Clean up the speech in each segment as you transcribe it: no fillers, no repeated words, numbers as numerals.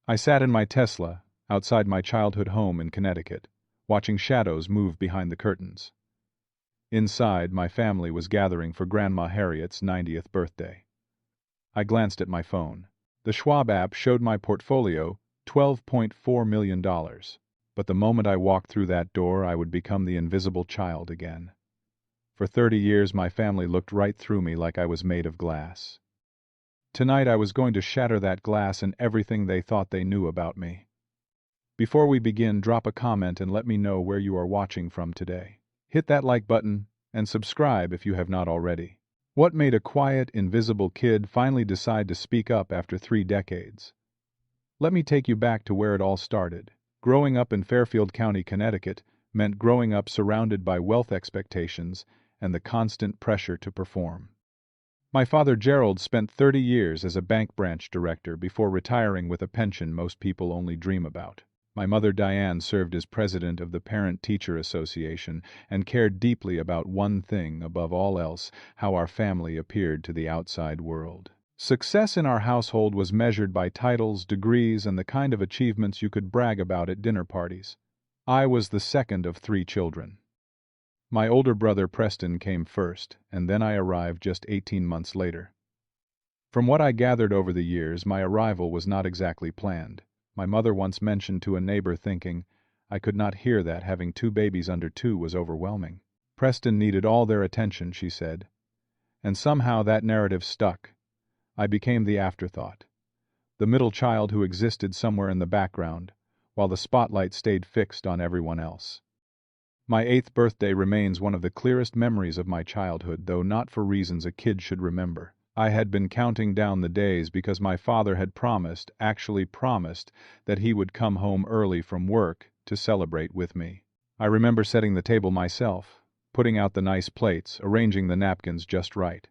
I sat in my Tesla, outside my childhood home in Connecticut, watching shadows move behind the curtains. Inside, my family was gathering for Grandma Harriet's 90th birthday. I glanced at my phone. The Schwab app showed my portfolio, $12.4 million. But the moment I walked through that door, I would become the invisible child again. For 30 years, my family looked right through me like I was made of glass. Tonight, I was going to shatter that glass and everything they thought they knew about me. Before we begin, drop a comment and let me know where you are watching from today. Hit that like button and subscribe if you have not already. What made a quiet, invisible kid finally decide to speak up after 3 decades? Let me take you back to where it all started. Growing up in Fairfield County, Connecticut, meant growing up surrounded by wealth expectations and the constant pressure to perform. My father Gerald spent 30 years as a bank branch director before retiring with a pension most people only dream about. My mother Diane served as president of the Parent-Teacher Association and cared deeply about one thing above all else: how our family appeared to the outside world. Success in our household was measured by titles, degrees, and the kind of achievements you could brag about at dinner parties. I was the second of 3 children. My older brother Preston came first, and then I arrived just 18 months later. From what I gathered over the years, my arrival was not exactly planned. My mother once mentioned to a neighbor, thinking, I could not hear that having 2 babies under 2 was overwhelming. Preston needed all their attention, she said. And somehow that narrative stuck. I became the afterthought, the middle child who existed somewhere in the background, while the spotlight stayed fixed on everyone else. My 8th birthday remains one of the clearest memories of my childhood, though not for reasons a kid should remember. I had been counting down the days because my father had actually promised, that he would come home early from work to celebrate with me. I remember setting the table myself, putting out the nice plates, arranging the napkins just right.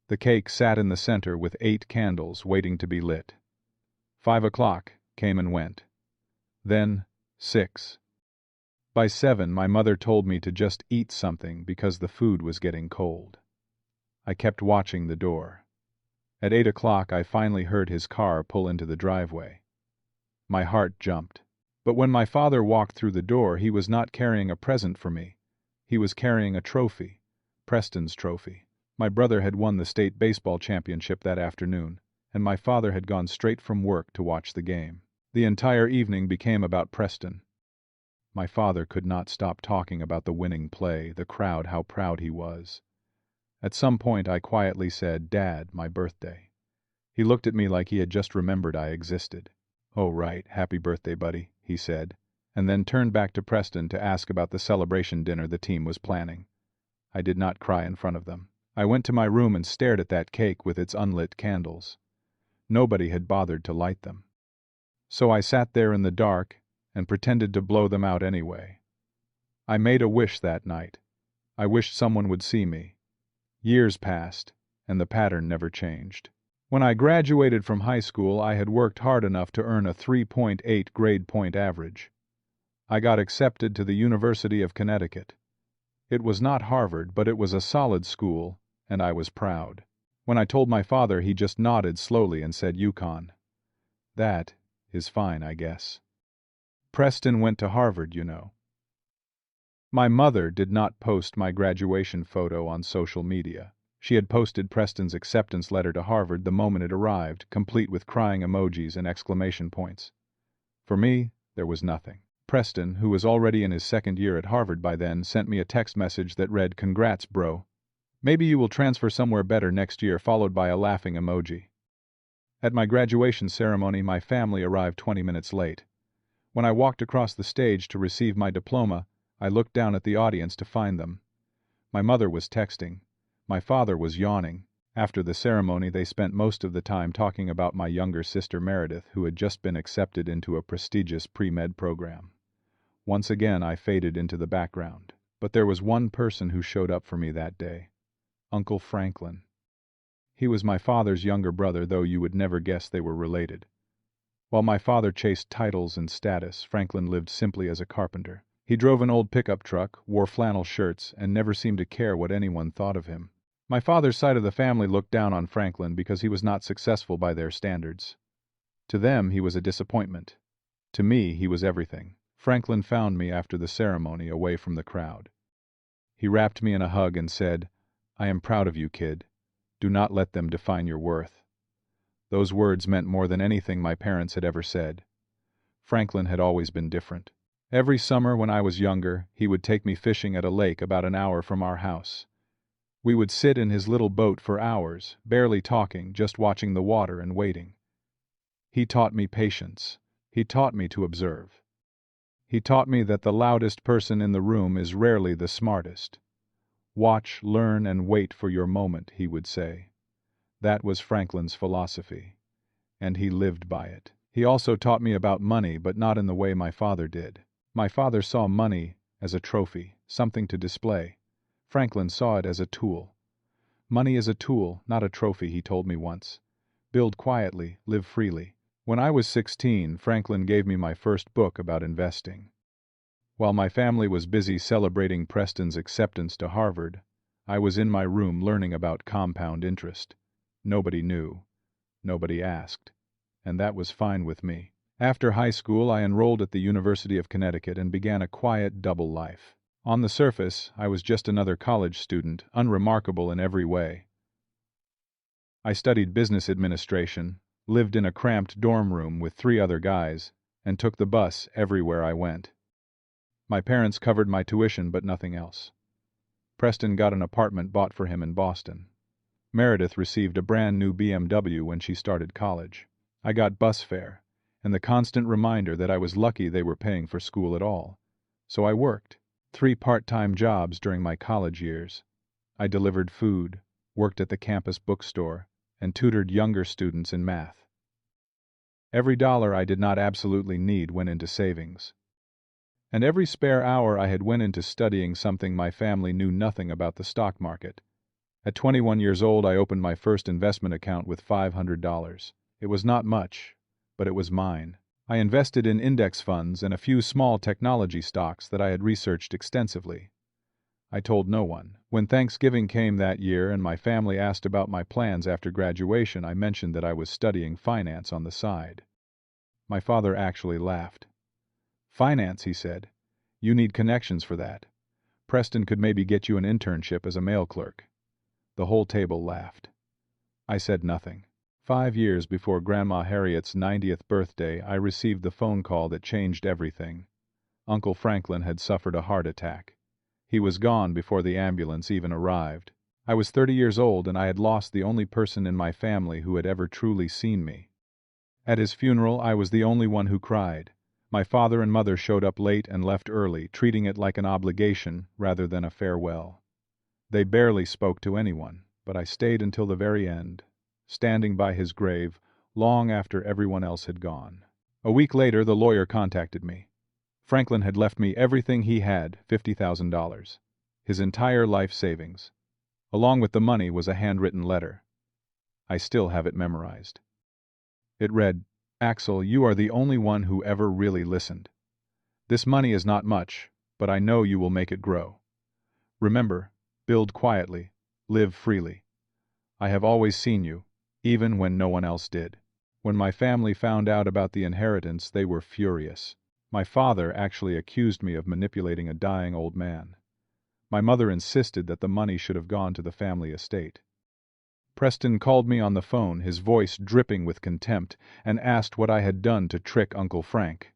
The cake sat in the center with 8 candles waiting to be lit. 5 o'clock came and went. Then 6. By 7, my mother told me to just eat something because the food was getting cold. I kept watching the door. At 8 o'clock, I finally heard his car pull into the driveway. My heart jumped. But when my father walked through the door, he was not carrying a present for me. He was carrying a trophy, Preston's trophy. My brother had won the state baseball championship that afternoon, and my father had gone straight from work to watch the game. The entire evening became about Preston. My father could not stop talking about the winning play, the crowd, how proud he was. At some point I quietly said, Dad, my birthday. He looked at me like he had just remembered I existed. Oh right, happy birthday, buddy, he said, and then turned back to Preston to ask about the celebration dinner the team was planning. I did not cry in front of them. I went to my room and stared at that cake with its unlit candles. Nobody had bothered to light them. So I sat there in the dark and pretended to blow them out anyway. I made a wish that night. I wished someone would see me. Years passed, and the pattern never changed. When I graduated from high school, I had worked hard enough to earn a 3.8 grade point average. I got accepted to the University of Connecticut. It was not Harvard, but it was a solid school, and I was proud. When I told my father, he just nodded slowly and said, UConn. That is fine, I guess. Preston went to Harvard, you know. My mother did not post my graduation photo on social media. She had posted Preston's acceptance letter to Harvard the moment it arrived, complete with crying emojis and exclamation points. For me, there was nothing. Preston, who was already in his 2nd year at Harvard by then, sent me a text message that read, Congrats, bro. Maybe you will transfer somewhere better next year, followed by a laughing emoji. At my graduation ceremony, my family arrived 20 minutes late. When I walked across the stage to receive my diploma, I looked down at the audience to find them. My mother was texting. My father was yawning. After the ceremony, they spent most of the time talking about my younger sister Meredith, who had just been accepted into a prestigious pre-med program. Once again, I faded into the background. But there was one person who showed up for me that day. Uncle Franklin. He was my father's younger brother, though you would never guess they were related. While my father chased titles and status, Franklin lived simply as a carpenter. He drove an old pickup truck, wore flannel shirts, and never seemed to care what anyone thought of him. My father's side of the family looked down on Franklin because he was not successful by their standards. To them, he was a disappointment. To me, he was everything. Franklin found me after the ceremony, away from the crowd. He wrapped me in a hug and said, "I am proud of you, kid. Do not let them define your worth." Those words meant more than anything my parents had ever said. Franklin had always been different. Every summer when I was younger, he would take me fishing at a lake about an hour from our house. We would sit in his little boat for hours, barely talking, just watching the water and waiting. He taught me patience. He taught me to observe. He taught me that the loudest person in the room is rarely the smartest. Watch, learn, and wait for your moment, he would say. That was Franklin's philosophy, and he lived by it. He also taught me about money, but not in the way my father did. My father saw money as a trophy, something to display. Franklin saw it as a tool. Money is a tool, not a trophy, he told me once. Build quietly, live freely. When I was 16, Franklin gave me my first book about investing. While my family was busy celebrating Preston's acceptance to Harvard, I was in my room learning about compound interest. Nobody knew. Nobody asked. And that was fine with me. After high school, I enrolled at the University of Connecticut and began a quiet double life. On the surface, I was just another college student, unremarkable in every way. I studied business administration, lived in a cramped dorm room with 3 other guys, and took the bus everywhere I went. My parents covered my tuition, but nothing else. Preston got an apartment bought for him in Boston. Meredith received a brand new BMW when she started college. I got bus fare, and the constant reminder that I was lucky they were paying for school at all. So I worked. 3 part-time jobs during my college years. I delivered food, worked at the campus bookstore, and tutored younger students in math. Every dollar I did not absolutely need went into savings. And every spare hour I had went into studying something my family knew nothing about: the stock market. At 21 years old, I opened my first investment account with $500. It was not much, but it was mine. I invested in index funds and a few small technology stocks that I had researched extensively. I told no one. When Thanksgiving came that year and my family asked about my plans after graduation, I mentioned that I was studying finance on the side. My father actually laughed. "Finance," he said. "You need connections for that. Preston could maybe get you an internship as a mail clerk." The whole table laughed. I said nothing. 5 years before Grandma Harriet's 90th birthday, I received the phone call that changed everything. Uncle Franklin had suffered a heart attack. He was gone before the ambulance even arrived. I was 30 years old and I had lost the only person in my family who had ever truly seen me. At his funeral, I was the only one who cried. My father and mother showed up late and left early, treating it like an obligation rather than a farewell. They barely spoke to anyone, but I stayed until the very end, standing by his grave long after everyone else had gone. A week later, the lawyer contacted me. Franklin had left me everything he had, $50,000, his entire life savings. Along with the money was a handwritten letter. I still have it memorized. It read, "Axel, you are the only one who ever really listened. This money is not much, but I know you will make it grow. Remember, build quietly, live freely. I have always seen you, even when no one else did." When my family found out about the inheritance, they were furious. My father actually accused me of manipulating a dying old man. My mother insisted that the money should have gone to the family estate. Preston called me on the phone, his voice dripping with contempt, and asked what I had done to trick Uncle Frank.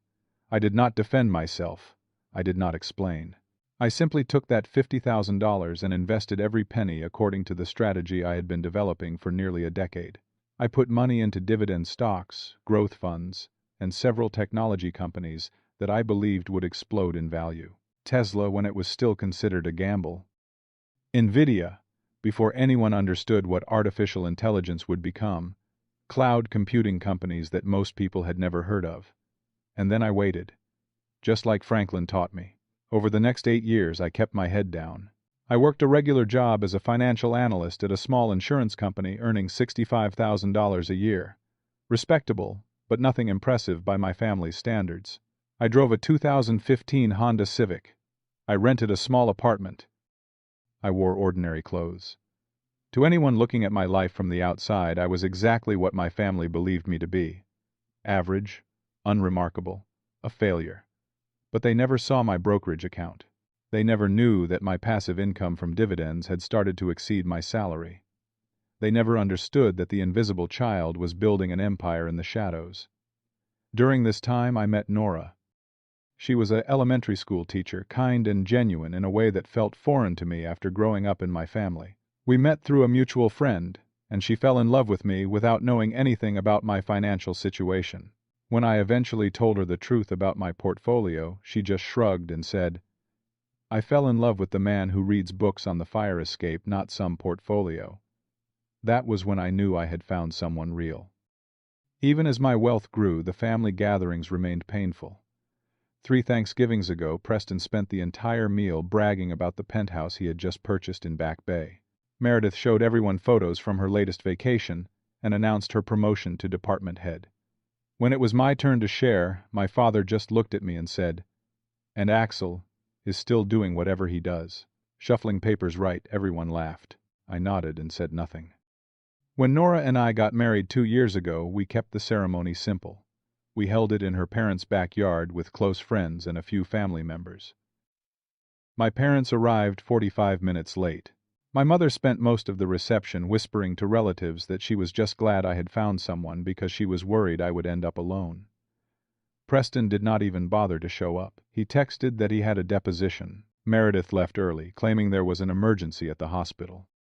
I did not defend myself. I did not explain. I simply took that $50,000 and invested every penny according to the strategy I had been developing for nearly a decade. I put money into dividend stocks, growth funds, and several technology companies that I believed would explode in value. Tesla when it was still considered a gamble. Nvidia, before anyone understood what artificial intelligence would become. Cloud computing companies that most people had never heard of. And then I waited, just like Franklin taught me. Over the next 8 years, I kept my head down. I worked a regular job as a financial analyst at a small insurance company, earning $65,000 a year. Respectable, but nothing impressive by my family's standards. I drove a 2015 Honda Civic. I rented a small apartment. I wore ordinary clothes. To anyone looking at my life from the outside, I was exactly what my family believed me to be. Average, unremarkable, a failure. But they never saw my brokerage account. They never knew that my passive income from dividends had started to exceed my salary. They never understood that the invisible child was building an empire in the shadows. During this time, I met Nora. She was an elementary school teacher, kind and genuine in a way that felt foreign to me after growing up in my family. We met through a mutual friend, and she fell in love with me without knowing anything about my financial situation. When I eventually told her the truth about my portfolio, she just shrugged and said, "I fell in love with the man who reads books on the fire escape, not some portfolio." That was when I knew I had found someone real. Even as my wealth grew, the family gatherings remained painful. 3 Thanksgivings ago, Preston spent the entire meal bragging about the penthouse he had just purchased in Back Bay. Meredith showed everyone photos from her latest vacation and announced her promotion to department head. When it was my turn to share, my father just looked at me and said, "And Axel is still doing whatever he does." Shuffling papers right, everyone laughed. I nodded and said nothing. When Nora and I got married 2 years ago, we kept the ceremony simple. We held it in her parents' backyard with close friends and a few family members. My parents arrived 45 minutes late. My mother spent most of the reception whispering to relatives that she was just glad I had found someone because she was worried I would end up alone. Preston did not even bother to show up. He texted that he had a deposition. Meredith left early, claiming there was an emergency at the hospital.